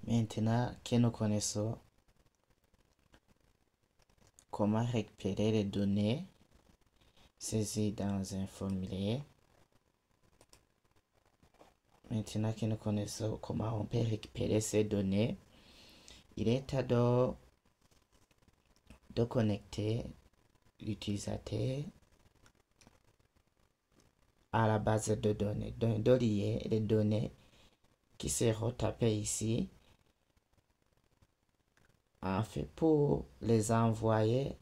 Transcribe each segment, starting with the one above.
Maintenant que nous connaissons comment récupérer les données saisies dans un formulaire, maintenant que nous connaissons comment on peut récupérer ces données, il est temps de connecter l'utilisateur à la base de données, de lier les données qui seront tapées ici, en fait, pour les envoyer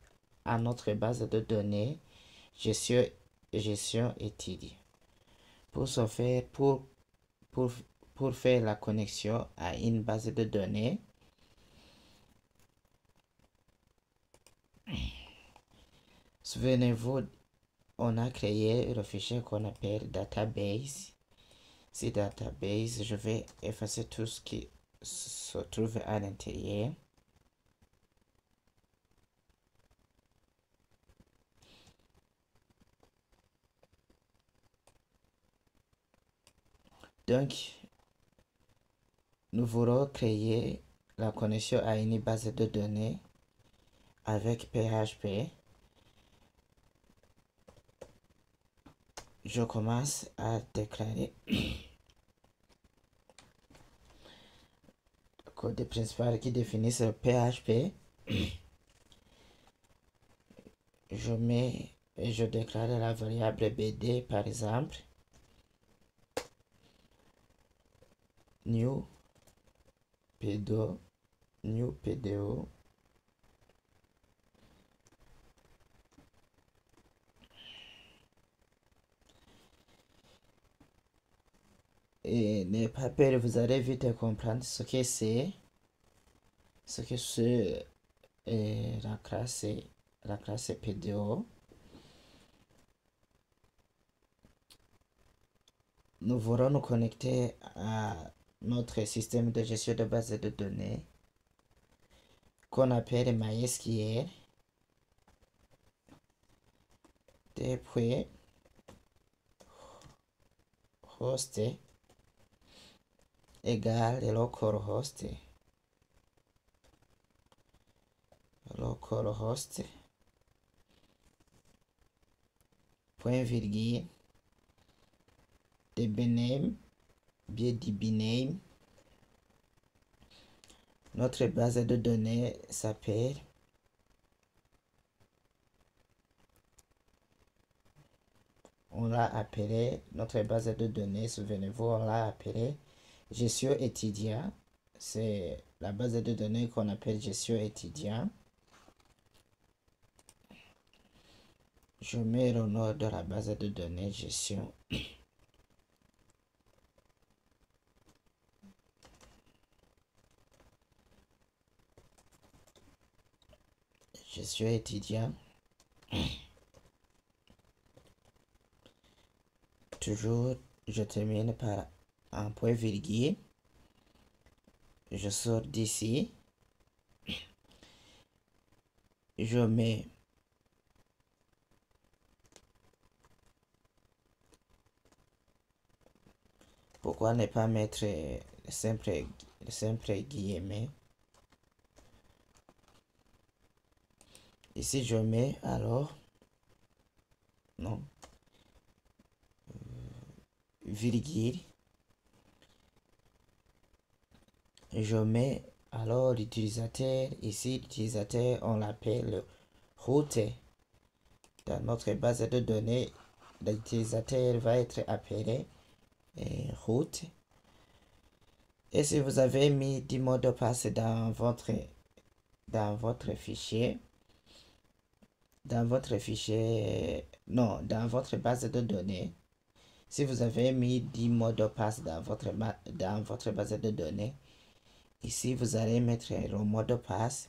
à notre base de données gestion étudiée. Pour ce faire, pour faire la connexion à une base de données, souvenez-vous, on a créé le fichier qu'on appelle database. C'est database, je vais effacer tout ce qui se trouve à l'intérieur. Donc, nous voulons créer la connexion à une base de données avec PHP. Je commence à déclarer le code principal qui définit le PHP. Je déclare la variable BD par exemple. New PDO. Et les papiers, vous allez vite comprendre ce que c'est. Ce que c'est la classe PDO. Nous voulons nous connecter à notre système de gestion de base de données qu'on appelle MySQL. Depuis host égale localhost point virgule dbname bien dbname. Notre base de données s'appelle notre base de données, souvenez-vous, on l'a appelé gestion étudiant. C'est la base de données qu'on appelle gestion étudiant. Je mets le nom de la base de données gestion. Gestion étudiant. Toujours, je termine par un point virgule. Je sors d'ici. Je mets pourquoi ne pas mettre simple guillemets. Ici je mets alors non virgule. Je mets alors l'utilisateur. Ici l'utilisateur on l'appelle route. Dans notre base de données, l'utilisateur va être appelé route. Et si vous avez mis 10 mots de passe dans votre fichier, dans votre base de données, si vous avez mis 10 mots de passe dans votre base de données, ici vous allez mettre le mot de passe.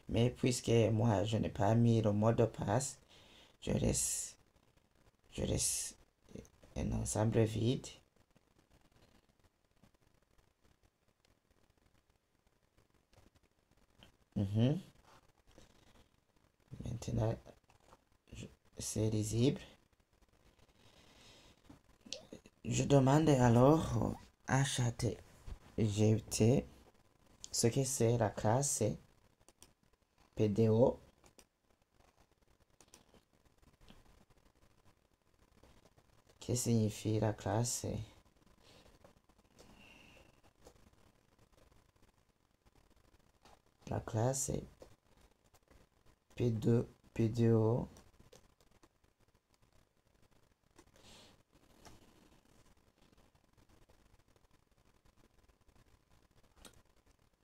Mais puisque moi je n'ai pas mis le mot de passe, je laisse un ensemble vide. Maintenant, c'est lisible. Je demande alors à ChatGPT ce que c'est la classe PDO. Que signifie la classe PDO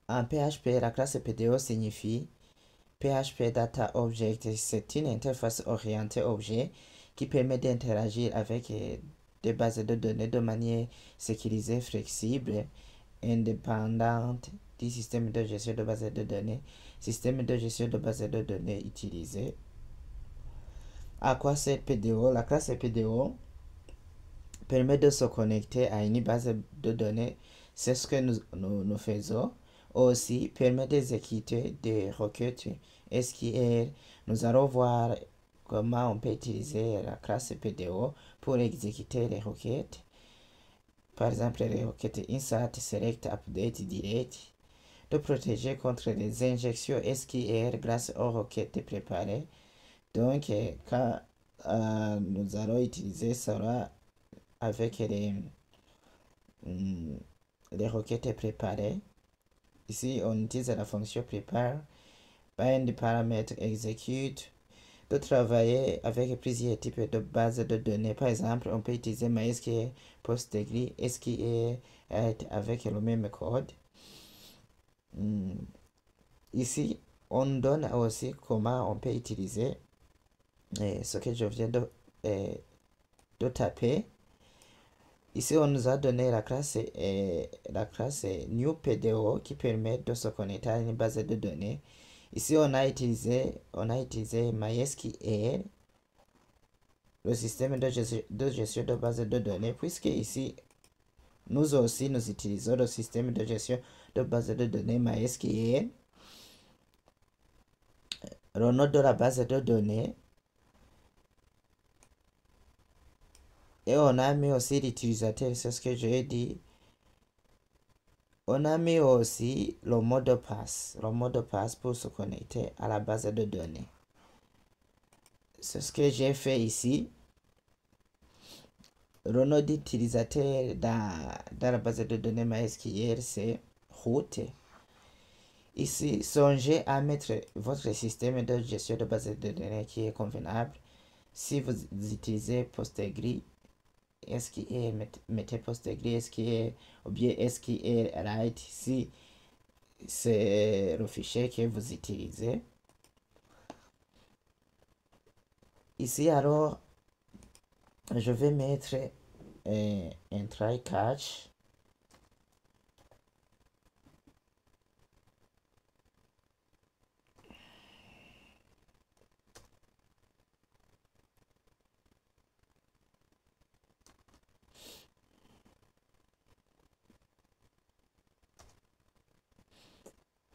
en PHP. La classe PDO signifie PHP Data Object. C'est une interface orientée objet qui permet d'interagir avec des bases de données de manière sécurisée, flexible, indépendante du système de gestion de bases de données. Système de gestion de bases de données utilisé. À quoi sert PDO? La classe PDO permet de se connecter à une base de données. C'est ce que nous faisons. Aussi, permet d'exécuter des requêtes SQL. Nous allons voir comment on peut utiliser la classe PDO pour exécuter les requêtes. Par exemple, les requêtes insert, select, update, delete. De protéger contre les injections SQL grâce aux requêtes préparées. Donc, quand nous allons utiliser cela avec les requêtes préparées. Ici, on utilise la fonction prepare, bind paramètres execute, de travailler avec plusieurs types de bases de données. Par exemple, on peut utiliser MySQL, PostgreSQL, SQL avec le même code. Ici, on donne aussi comment on peut utiliser ce que je viens de taper. Ici, on nous a donné la classe NewPDO qui permet de se connecter à une base de données. Ici, on a utilisé MySQL, le système de gestion de base de données, puisque ici, nous aussi, nous utilisons le système de gestion de base de données MySQL. Le nom de la base de données. Et on a mis aussi l'utilisateur, c'est ce que j'ai dit. On a mis aussi le mot de passe pour se connecter à la base de données. C'est ce que j'ai fait ici. Le nom d'utilisateur dans la base de données MySQL, c'est root. Ici, songez à mettre votre système de gestion de base de données qui est convenable. Si vous utilisez PostgreSQL, mettez PostgreSQL ou bien SQLite si c'est le fichier que vous utilisez. Ici, alors, je vais mettre un try catch.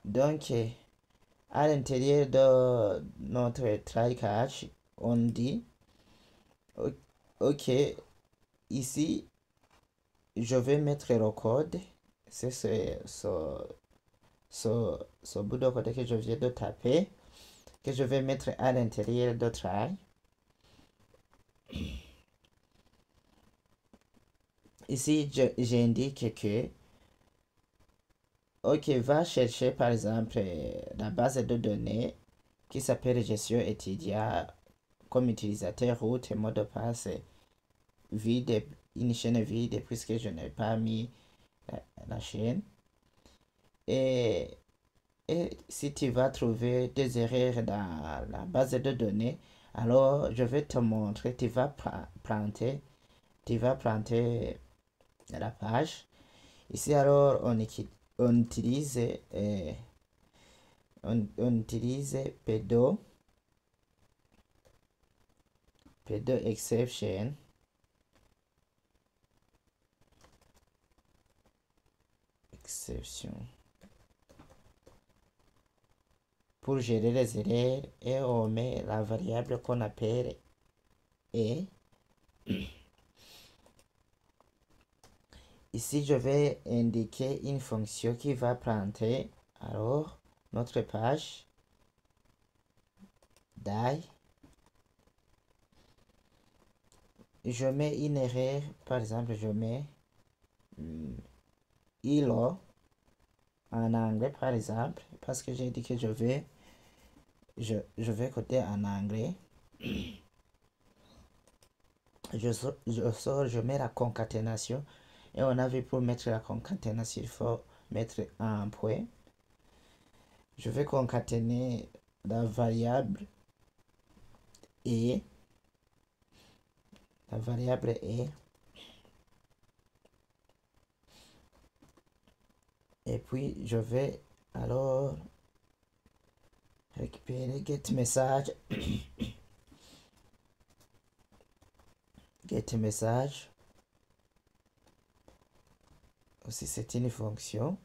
Donc, à l'intérieur de notre try catch, on dit ok, ici, je vais mettre le code. C'est ce bout de code que je viens de taper, que je vais mettre à l'intérieur de try. Ici, j'indique que ok, va chercher par exemple la base de données qui s'appelle gestion étudiant comme utilisateur root et mot de passe vide, une chaîne vide puisque je n'ai pas mis la chaîne. Et si tu vas trouver des erreurs dans la base de données, alors je vais te montrer, tu vas planter la page. Ici alors on utilise PDO exception pour gérer les erreurs et on met la variable qu'on appelle et ici je vais indiquer une fonction qui va planter Alors, notre page die. Je mets une erreur, par exemple, je mets ILO en anglais, par exemple, parce que j'ai dit que je vais coder en anglais. Je mets la concaténation. Et on a vu pour mettre la concaténation, il faut mettre un point. Je vais concaténer la variable et et puis je vais alors récupérer get message aussi. C'est une fonction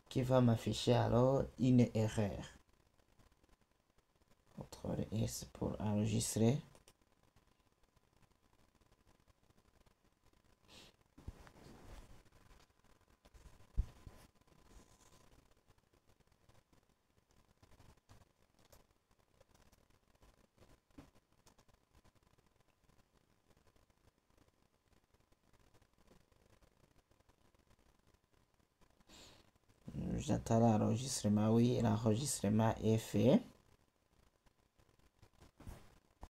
qui va m'afficher alors une erreur. CTRL S pour enregistrer. J'attends l'enregistrement. Oui, l'enregistrement est fait.